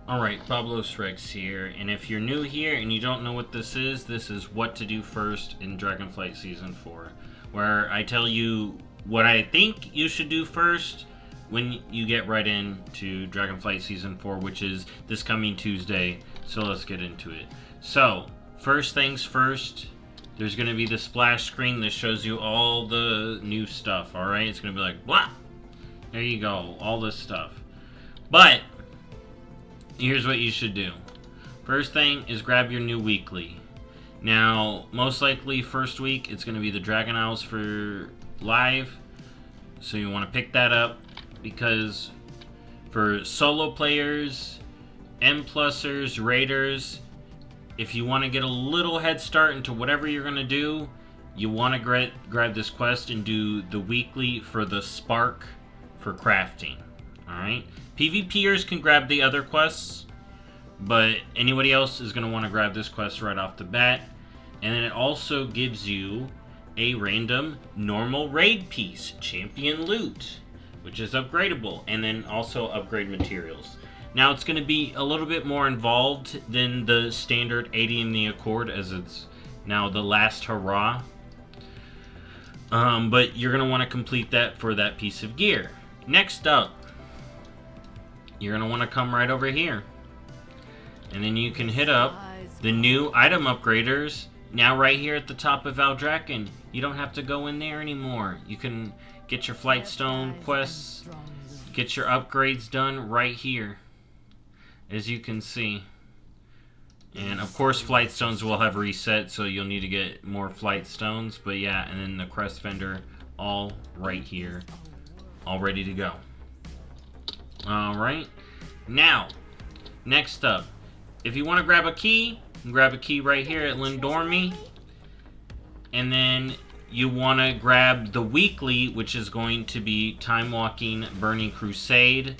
Alright, BobalosRex here, and if you're new here and you don't know what this is what to do first in Dragonflight Season 4, where I tell you what I think you should do first when you get right into Dragonflight Season 4, which is this coming Tuesday, so let's get into it. So, first things first, there's going to be the splash screen that shows you all the new stuff, alright? It's going to be like, blah! There you go, all this stuff. But here's what you should do. First thing is grab your new weekly. Now, most likely first week it's going to be the Dragon Isles for live. So you want to pick that up because for solo players, M+ers, raiders, if you want to get a little head start into whatever you're going to do, you want to grab this quest and do the weekly for the spark for crafting. Alright? PvPers can grab the other quests, but anybody else is going to want to grab this quest right off the bat. And then it also gives you a random normal raid piece, champion loot, which is upgradable, and then also upgrade materials. Now it's going to be a little bit more involved than the standard 80 in the Accord, as it's now the last hurrah. But you're going to want to complete that for that piece of gear. Next up, you're going to want to come right over here. And then you can hit up the new item upgraders now right here at the top of Valdrakken. You don't have to go in there anymore. You can get your Flightstone quests, get your upgrades done right here, as you can see. And of course Flightstones will have reset, so you'll need to get more Flightstones. But yeah, and then the Crest Vendor all right here, all ready to go. Alright, now, next up, if you want to grab a key, you can grab a key right here at Lindormi. And then you want to grab the weekly, which is going to be Time Walking Burning Crusade,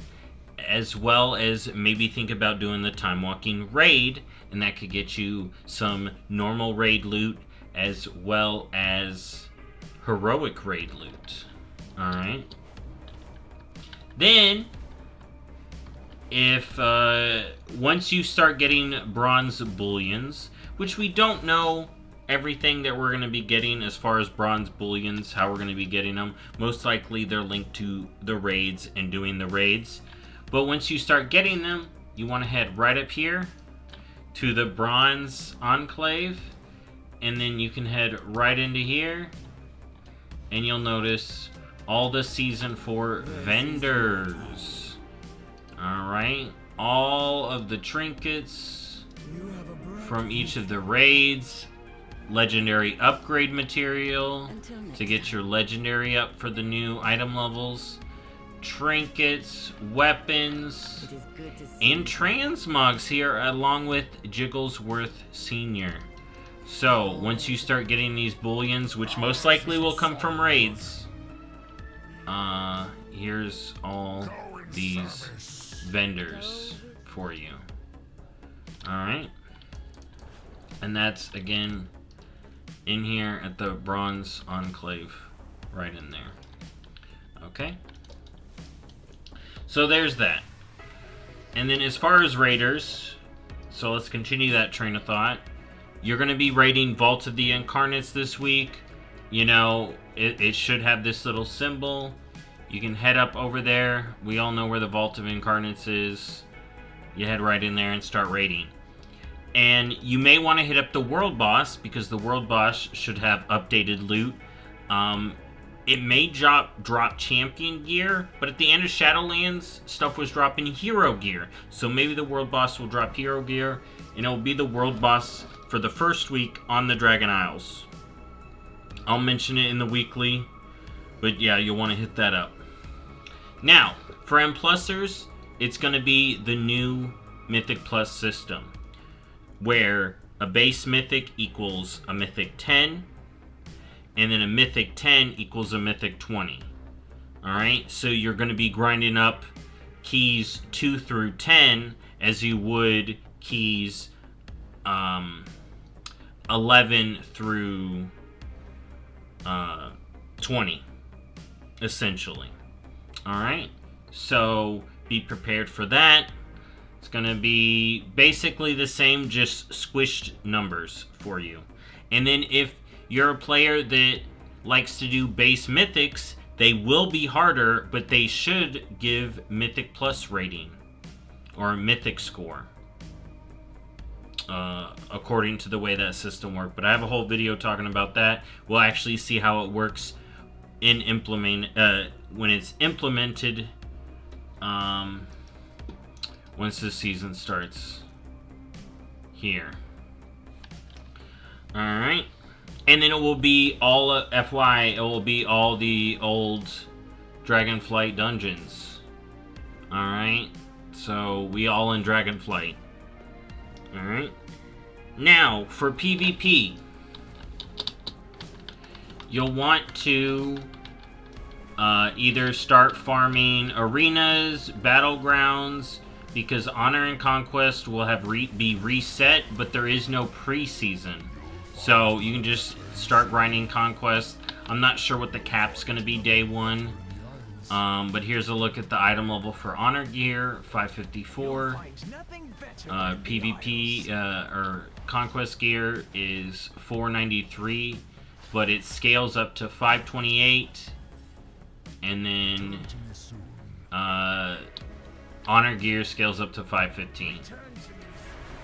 as well as maybe think about doing the Time Walking Raid, and that could get you some normal raid loot as well as heroic raid loot. Alright. Then, if once you start getting bronze bullions, which we don't know everything that we're going to be getting as far as bronze bullions, how we're going to be getting them. Most likely they're linked to the raids and doing the raids. But once you start getting them, you want to head right up here to the bronze enclave, and then you can head right into here, and you'll notice all the Season 4 vendors. Alright, all of the trinkets from each of the raids, legendary upgrade material to get your legendary up for the new item levels, trinkets, weapons, and transmogs here along with Jigglesworth Sr. So, once you start getting these bullions, which most likely will come from raids, here's all these vendors for you. Alright. And that's, again, in here at the Bronze Enclave. Right in there. Okay? So there's that. And then as far as raiders, so let's continue that train of thought. You're going to be raiding Vault of the Incarnates this week. You know, it should have this little symbol. You can head up over there. We all know where the Vault of Incarnates is. You head right in there and start raiding. And you may want to hit up the World Boss, because the World Boss should have updated loot. It may drop champion gear, but at the end of Shadowlands, stuff was dropping hero gear. So maybe the World Boss will drop hero gear, and it will be the World Boss for the first week on the Dragon Isles. I'll mention it in the weekly, but yeah, you'll want to hit that up. Now, for M+ers, it's going to be the new Mythic Plus system, where a base Mythic equals a Mythic 10, and then a Mythic 10 equals a Mythic 20. Alright, so you're going to be grinding up keys 2 through 10 as you would keys 11 through 20, essentially. Alright, so be prepared for that. It's going to be basically the same, just squished numbers for you. And then if you're a player that likes to do base mythics, they will be harder, but they should give Mythic Plus rating or Mythic score, according to the way that system works. But I have a whole video talking about that. We'll actually see how it works in when it's implemented once the season starts here. Alright. And then it will be all, FY, it will be all the old Dragonflight dungeons. Alright. So, we all in Dragonflight. Alright. Now, for PvP, you'll want to either start farming arenas, battlegrounds, because Honor and Conquest will have be reset, but there is no preseason. So you can just start grinding Conquest. I'm not sure what the cap's going to be day one. But here's a look at the item level for Honor gear, 554. PvP or Conquest gear is 493, but it scales up to 528. And then Honor gear scales up to 515.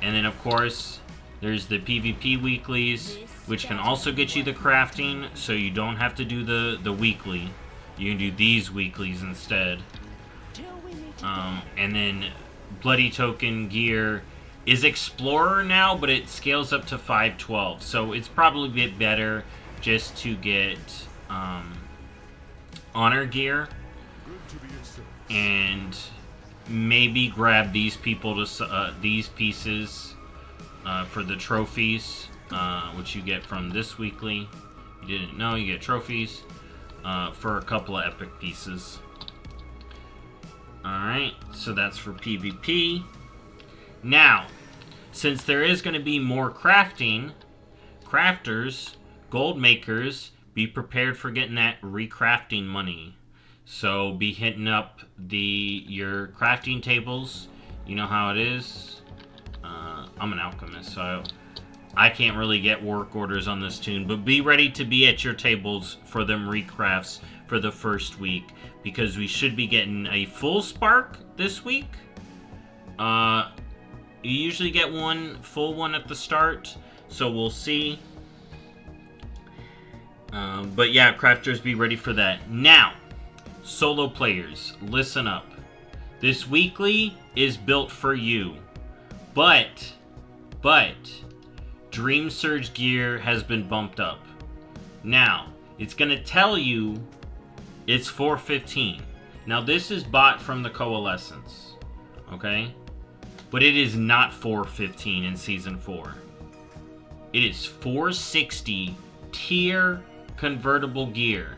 And then of course there's the PvP weeklies, which can also get you the crafting, so you don't have to do the weekly. You can do these weeklies instead. And then Bloody Token gear is Explorer now, but it scales up to 512. So it's probably a bit better just to get Honor gear and maybe grab these these pieces for the trophies, which you get from this weekly. You didn't know, you get trophies for a couple of epic pieces. Alright, so that's for PvP. Now, since there is going to be more crafting, crafters, gold makers, be prepared for getting that recrafting money. So be hitting up your crafting tables. You know how it is. I'm an alchemist, so I can't really get work orders on this tune, but be ready to be at your tables for them recrafts for the first week, because we should be getting a full spark this week. You usually get one full one at the start, so we'll see. But yeah, crafters, be ready for that. Now, solo players, listen up. This weekly is built for you, but Dream Surge gear has been bumped up. Now, it's going to tell you it's 415. Now, this is bought from the Coalescence, okay? But it is not 415 in Season 4. It is 460 tier convertible gear.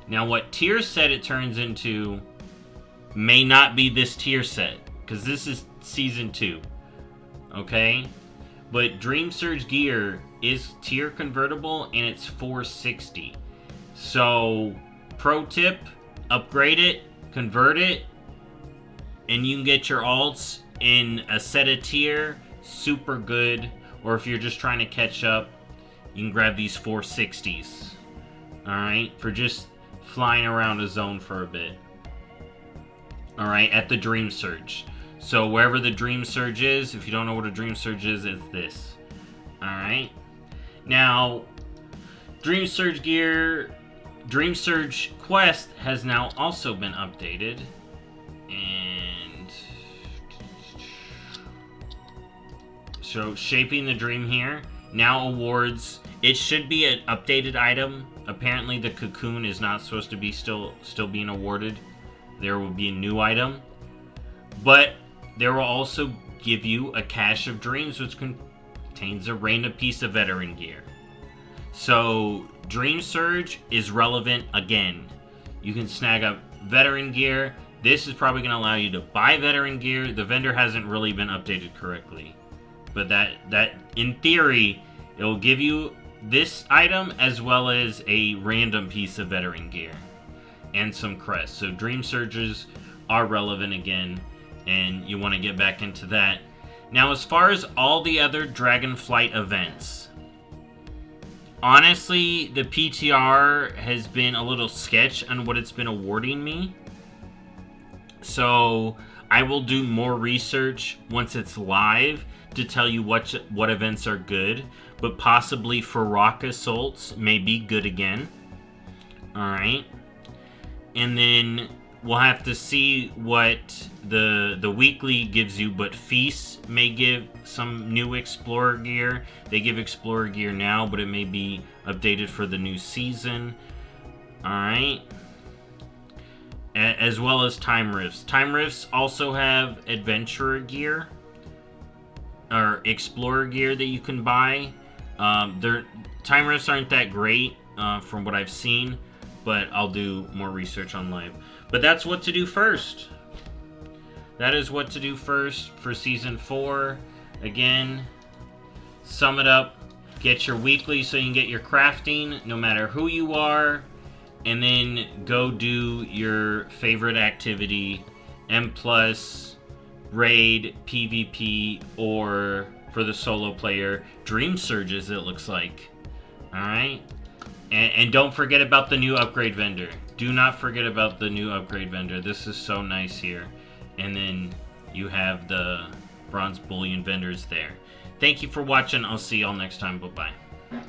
Now, what tier set it turns into may not be this tier set, because this is Season 2, okay? But Dream Surge gear is tier convertible, and it's 460. So, pro tip, upgrade it, convert it, and you can get your alts in a set of tier, super good. Or if you're just trying to catch up, you can grab these 460s. Alright, for just flying around a zone for a bit. Alright, at the Dream Surge. So wherever the Dream Surge is, if you don't know what a Dream Surge is, it's this. Alright. Now, Dream Surge gear, Dream Surge quest has now also been updated. And so Shaping the Dream here now awards, it should be an updated item. Apparently the cocoon is not supposed to be still being awarded. There will be a new item. But there will also give you a Cache of Dreams, which contains a random piece of veteran gear. So Dream Surge is relevant again. You can snag up veteran gear. This is probably going to allow you to buy veteran gear. The vendor hasn't really been updated correctly. But that in theory, it will give you this item as well as a random piece of veteran gear and some crests. So Dream Surges are relevant again. and you want to get back into that. Now, as far as all the other Dragonflight events, honestly, the PTR has been a little sketch on what it's been awarding me. So I will do more research once it's live to tell you what events are good. But possibly for Rock Assaults may be good again. Alright. And then we'll have to see what the weekly gives you, but Feast may give some new Explorer gear. They give Explorer gear now, but it may be updated for the new season. Alright. As well as Time Rifts. Time Rifts also have Adventurer gear, or Explorer gear that you can buy. Time Rifts aren't that great from what I've seen, but I'll do more research on live. But that's what to do first. That is what to do first for Season 4. Again, sum it up. Get your weekly so you can get your crafting, no matter who you are. And then go do your favorite activity. M+, Raid, PvP, or for the solo player, Dream Surges, it looks like. Alright? And don't forget about the new upgrade vendor. Do not forget about the new upgrade vendor. This is so nice here. And then you have the bronze bullion vendors there. Thank you for watching. I'll see y'all next time. Bye-bye.